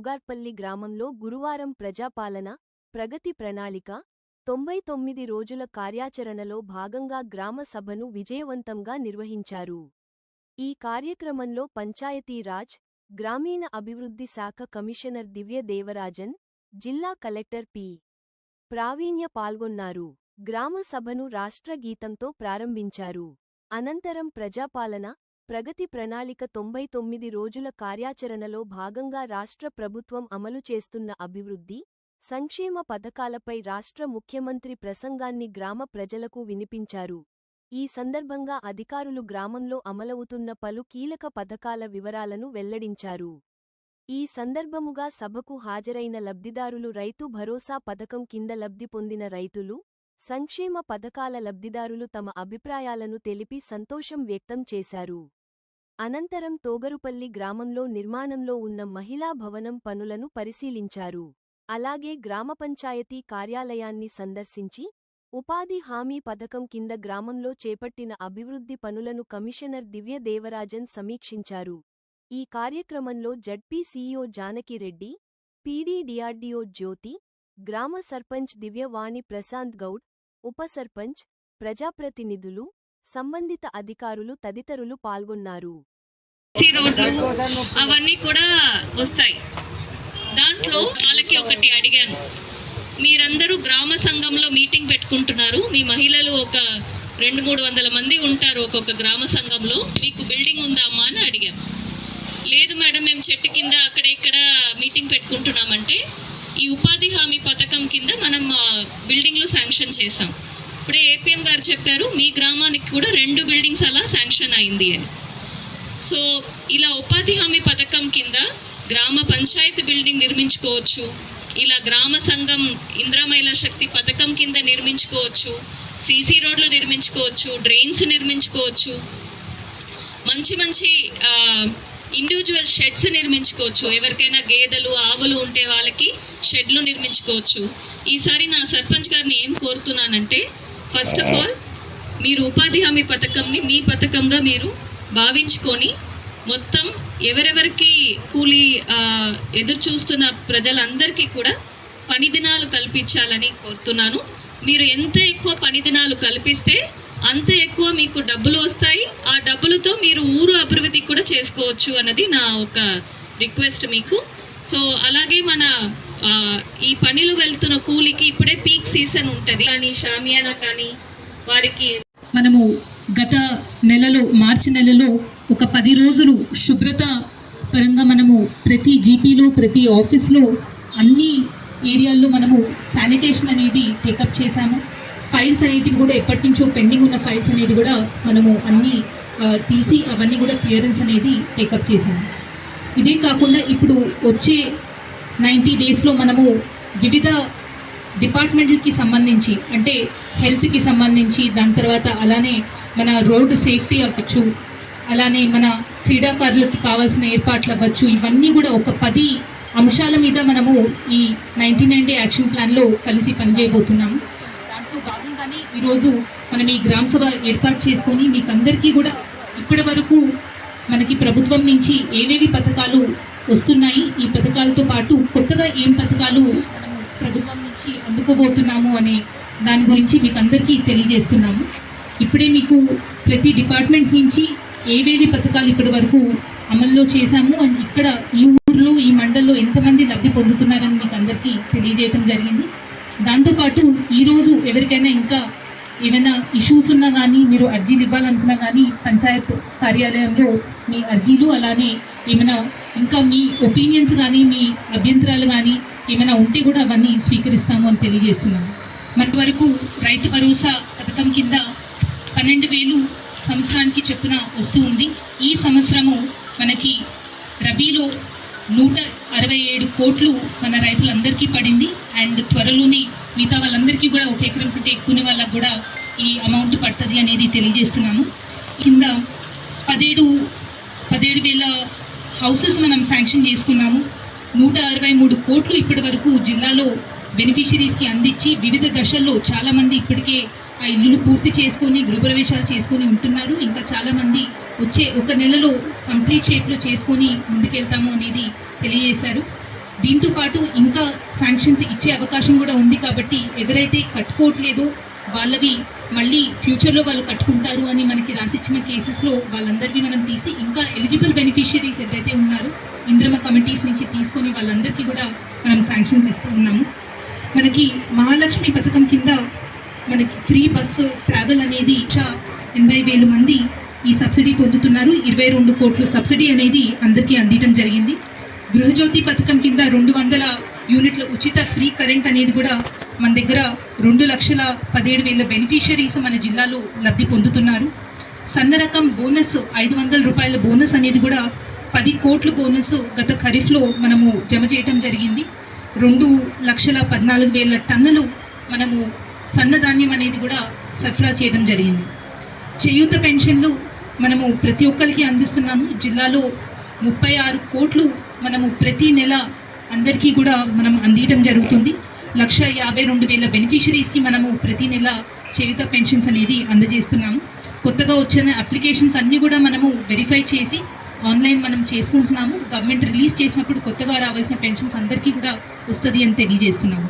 తోగార్పల్లి గ్రామంలో గురువారం ప్రజాపాలన, ప్రగతి ప్రణాళిక, 99 రోజుల కార్యాచరణలో భాగంగా గ్రామ సభను విజయవంతంగా నిర్వహించారు. ఈ కార్యక్రమంలో పంచాయతీరాజ్, గ్రామీణ అభివృద్ధి శాఖ కమిషనర్ దివ్య దేవరాజన్, జిల్లా కలెక్టర్ పి. ప్రావీణ్య పాల్గొన్నారు. గ్రామ సభను రాష్ట్ర గీతంతో ప్రారంభించారు. అనంతరం ప్రజాపాలన, ప్రగతి ప్రణాళిక 99 రోజుల కార్యాచరణలో భాగంగా రాష్ట్ర ప్రభుత్వం అమలు చేస్తున్న అభివృద్ధి, సంక్షేమ పథకాలపై రాష్ట్ర ముఖ్యమంత్రి ప్రసంగాన్ని గ్రామ ప్రజలకు వినిపించారు. ఈ సందర్భంగా అధికారులు గ్రామంలో అమలవుతున్న పలు కీలక పథకాల వివరాలను వెల్లడించారు. ఈ సందర్భముగా సభకు హాజరైన లబ్ధిదారులు రైతు భరోసా పథకం కింద లబ్ధి పొందిన రైతులు, సంక్షేమ పథకాల లబ్ధిదారులు తమ అభిప్రాయాలను తెలిపి సంతోషం వ్యక్తం చేశారు. అనంతరం తోగరుపల్లి గ్రామంలో నిర్మాణంలో ఉన్న మహిళా భవనం పనులను పరిశీలించారు. అలాగే గ్రామ పంచాయతీ కార్యాలయాన్ని సందర్శించి, ఉపాధి హామీ పథకం కింద గ్రామంలో చేపట్టిన అభివృద్ధి పనులను కమిషనర్ దివ్య దేవరాజన్ సమీక్షించారు. ఈ కార్యక్రమంలో ZP CEO Janakireddy, PD DRDO Jyothi, గ్రామ సర్పంచ్ దివ్యవాణి ప్రశాంత్ గౌడ్, ఉప సర్పంచ్, ప్రజాప్రతినిధులు, సంబంధిత అధికారులు తదితరులు పాల్గొన్నారు. అవన్నీ కూడా వస్తాయి. దాంట్లో వాళ్ళకి ఒకటి అడిగాను, మీరందరూ గ్రామ సంఘంలో మీటింగ్ పెట్టుకుంటున్నారు, మీ మహిళలు ఒక 200-300 మంది ఉంటారు ఒక్కొక్క గ్రామ సంఘంలో, మీకు బిల్డింగ్ ఉందా అమ్మా అని అడిగాను. లేదు మేడం, మేము చెట్టు కింద అక్కడ ఇక్కడ మీటింగ్ పెట్టుకుంటున్నామంటే, ఈ ఉపాధి హామీ పథకం కింద మనం బిల్డింగ్లు శాంక్షన్ చేసాం. ఇప్పుడే ఏపీఎం గారు చెప్పారు, మీ గ్రామానికి కూడా 2 బిల్డింగ్స్ అలా శాంక్షన్ అయింది అని. సో ఇలా ఉపాధి హామీ పథకం కింద గ్రామ పంచాయతీ బిల్డింగ్ నిర్మించుకోవచ్చు, ఇలా గ్రామ సంఘం ఇందిరా మహిళా శక్తి పథకం కింద నిర్మించుకోవచ్చు, సీసీ రోడ్లు నిర్మించుకోవచ్చు, డ్రైన్స్ నిర్మించుకోవచ్చు, మంచి మంచి ఇండివిజువల్ షెడ్స్ నిర్మించుకోవచ్చు. ఎవరికైనా గేదెలు ఆవులు ఉంటే వాళ్ళకి షెడ్లు నిర్మించుకోవచ్చు. ఈసారి నా సర్పంచ్ గారిని ఏం కోరుతున్నానంటే, ఫస్ట్ ఆఫ్ ఆల్ మీరు ఉపాధి హామీ పథకంని మీ పథకంగా మీరు భావించుకొని మొత్తం ఎవరెవరికి కూలీ ఎదురు చూస్తున్న ప్రజలందరికీ కూడా పని దినాలు కల్పించాలని కోరుతున్నాను. మీరు ఎంత ఎక్కువ పని దినాలు కల్పిస్తే అంత ఎక్కువ మీకు డబ్బులు వస్తాయి. ఆ డబ్బులతో మీరు ఊరు అభివృద్ధి కూడా చేసుకోవచ్చు అన్నది నా ఒక రిక్వెస్ట్ మీకు. సో అలాగే మన ఈ పనిలో వెళ్తున్న కూలీకి ఇప్పుడే పీక్ సీజన్ ఉంటుంది, కానీ షామియానా కానీ వారికి మనము గత నెలలో మార్చి నెలలో ఒక 10 రోజులు శుభ్రత పరంగా మనము ప్రతి జీపీలో ప్రతి ఆఫీస్లో అన్ని ఏరియాల్లో మనము శానిటేషన్ అనేది టేకప్ చేశాము. ఫైల్స్ అనేటివి కూడా ఎప్పటి నుంచో పెండింగ్ ఉన్న ఫైల్స్ అనేది కూడా మనము అన్నీ తీసి అవన్నీ కూడా క్లియరెన్స్ అనేది టేకప్ చేశాము. ఇదే కాకుండా ఇప్పుడు వచ్చే 90 డేస్లో మనము వివిధ డిపార్ట్మెంట్కి సంబంధించి, అంటే హెల్త్కి సంబంధించి, దాని తర్వాత అలానే మన రోడ్డు సేఫ్టీ అవ్వచ్చు, అలానే మన క్రీడాకారులకి కావాల్సిన ఏర్పాట్లు అవ్వచ్చు, ఇవన్నీ కూడా ఒక 10 అంశాల మీద మనము ఈ 99 డే యాక్షన్ ప్లాన్లో కలిసి పనిచేయబోతున్నాము. దాంట్లో భాగంగానే ఈరోజు మనం ఈ గ్రామ సభ ఏర్పాటు చేసుకొని మీకు అందరికీ కూడా ఇప్పటి వరకు మనకి ప్రభుత్వం నుంచి ఏవేవి పథకాలు వస్తున్నాయి, ఈ పథకాలతో పాటు కొత్తగా ఏం పథకాలు మనము ప్రభుత్వం నుంచి అందుకోబోతున్నాము అనే దాని గురించి మీకు అందరికీ తెలియజేస్తున్నాము. ఇప్పుడే మీకు ప్రతి డిపార్ట్మెంట్ నుంచి ఏవేవి పథకాలు ఇప్పటి వరకు అమల్లో చేశాము అండ్ ఇక్కడ ఈ ఊర్లో ఈ మండల్లో ఎంతమంది లబ్ధి పొందుతున్నారని మీకు అందరికీ తెలియజేయటం జరిగింది. దాంతోపాటు ఈరోజు ఎవరికైనా ఇంకా ఏమైనా ఇష్యూస్ ఉన్నా కానీ, మీరు అర్జీలు ఇవ్వాలనుకున్నా కానీ పంచాయత్ కార్యాలయంలో మీ అర్జీలు, అలానే ఏమైనా ఇంకా మీ ఒపీనియన్స్ కానీ మీ అభ్యంతరాలు కానీ ఏమైనా ఉంటే కూడా అవన్నీ స్వీకరిస్తాము అని తెలియజేస్తున్నాము. మరి వరకు రైతు భరోసా పథకం కింద 12,000 సంవత్సరానికి చొప్పున వస్తూ ఉంది. ఈ సంవత్సరము మనకి రబీలో 167 కోట్లు మన రైతులందరికీ పడింది. అండ్ త్వరలోనే మిగతా వాళ్ళందరికీ కూడా 1 ఎకరం కంటే ఎక్కువ వాళ్ళకు కూడా ఈ అమౌంట్ పడుతుంది అనేది తెలియజేస్తున్నాము. కింద 17,000 హౌసెస్ మనం శాంక్షన్ చేసుకున్నాము. 163 కోట్లు ఇప్పటి వరకు జిల్లాలో బెనిఫిషరీస్కి అందించి వివిధ దశల్లో చాలామంది ఇప్పటికే ఆ ఇల్లులు పూర్తి చేసుకొని గృహప్రవేశాలు చేసుకొని ఉంటున్నారు. ఇంకా చాలామంది వచ్చే 1 నెలలో కంప్లీట్ షేప్లో చేసుకొని ముందుకెళ్తాము అనేది తెలియజేశారు. దీంతో పాటు ఇంకా శాంక్షన్స్ ఇచ్చే అవకాశం కూడా ఉంది కాబట్టి ఎవరైతే కట్టుకోవట్లేదో వాళ్ళవి మళ్ళీ ఫ్యూచర్లో వాళ్ళు కట్టుకుంటారు అని మనకి రాసిచ్చిన కేసెస్లో వాళ్ళందరికీ మనం తీసి ఇంకా ఎలిజిబుల్ బెనిఫిషియరీస్ ఎవరైతే ఉన్నారో ఇంద్రమ కమిటీస్ నుంచి తీసుకొని వాళ్ళందరికీ కూడా మనం శాంక్షన్స్ ఇస్తూ ఉన్నాము. మనకి మహాలక్ష్మి పథకం కింద మనకి ఫ్రీ బస్సు ట్రావెల్ అనేది 80,000 మంది ఈ సబ్సిడీ పొందుతున్నారు. 22 కోట్లు సబ్సిడీ అనేది అందరికీ అందించడం జరిగింది. గృహజ్యోతి పథకం కింద 200 యూనిట్ల ఉచిత ఫ్రీ కరెంట్ అనేది కూడా మన దగ్గర 2,17,000 బెనిఫిషరీస్ మన జిల్లాలో లబ్ధి పొందుతున్నారు. సన్న రకం బోనస్ 500 రూపాయల బోనస్ అనేది కూడా 10 కోట్ల బోనస్ గత ఖరీఫ్లో మనము జమ చేయటం జరిగింది. 2,14,000 టన్నులు మనము సన్నధాన్యం అనేది కూడా సరఫరా చేయడం జరిగింది. చేయూత పెన్షన్లు మనము ప్రతి ఒక్కరికి అందిస్తున్నాము. జిల్లాలో 36 కోట్లు మనము ప్రతి నెల అందరికీ కూడా మనం అందించడం జరుగుతుంది. 1,52,000 బెనిఫిషరీస్కి మనము ప్రతి నెల చేయూత పెన్షన్స్ అనేది అందజేస్తున్నాము. కొత్తగా వచ్చిన అప్లికేషన్స్ అన్నీ కూడా మనము వెరిఫై చేసి ఆన్లైన్ మనం చేసుకుంటున్నాము. గవర్నమెంట్ రిలీజ్ చేసినప్పుడు కొత్తగా రావాల్సిన పెన్షన్స్ అందరికీ కూడా వస్తుంది అని తెలియజేస్తున్నాము.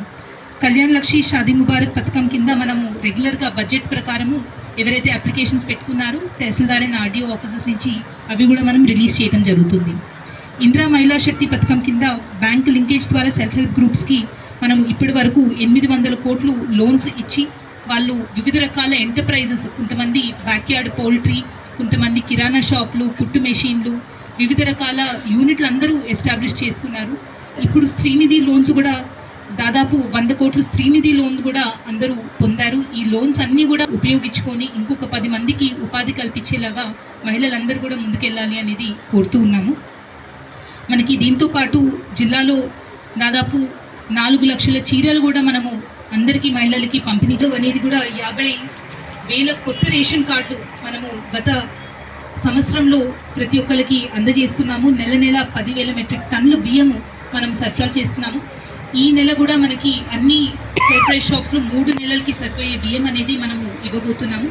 కళ్యాణ్ లక్ష్మి షాదీ ముబారక్ పథకం కింద మనము రెగ్యులర్గా బడ్జెట్ ప్రకారము ఎవరైతే అప్లికేషన్స్ పెట్టుకున్నారో తహసీల్దార్ అండ్ ఆర్డీఓ ఆఫీసెస్ నుంచి అవి కూడా మనం రిలీజ్ చేయడం జరుగుతుంది. ఇందిరా మహిళా శక్తి పథకం కింద బ్యాంక్ లింకేజ్ ద్వారా సెల్ఫ్ హెల్ప్ గ్రూప్స్కి మనం ఇప్పటి వరకు 800 కోట్లు లోన్స్ ఇచ్చి వాళ్ళు వివిధ రకాల ఎంటర్ప్రైజెస్, కొంతమంది బ్యాక్యార్డ్ పౌల్ట్రీ, కొంతమంది కిరాణా షాపులు, కుట్టు మెషిన్లు, వివిధ రకాల యూనిట్లు అందరూ ఎస్టాబ్లిష్ చేసుకున్నారు. ఇప్పుడు శ్రీనిధి లోన్స్ కూడా దాదాపు 100 కోట్లు శ్రీనిధి లోన్ కూడా అందరూ పొందారు. ఈ లోన్స్ అన్నీ కూడా ఉపయోగించుకొని ఇంకొక 10 మందికి ఉపాధి కల్పించేలాగా మహిళలందరూ కూడా ముందుకెళ్ళాలి అనేది కోరుతూ ఉన్నాము. మనకి దీంతో పాటు జిల్లాలో దాదాపు 4 లక్షల చీరలు కూడా మనము అందరికీ మహిళలకి పంపిణీ అనేది కూడా 50,000 కొత్త రేషన్ కార్డు మనము గత సంవత్సరంలో ప్రతి ఒక్కరికి అందజేసుకున్నాము. నెల 10,000 మెట్రిక్ టన్నుల బియ్యము మనం సరఫరా చేస్తున్నాము. ఈ నెల కూడా మనకి అన్ని ఫెయిర్ ప్రైస్ షాప్స్లో 3 నెలలకి సరిపోయే బియ్యం అనేది మనము ఇవ్వబోతున్నాము.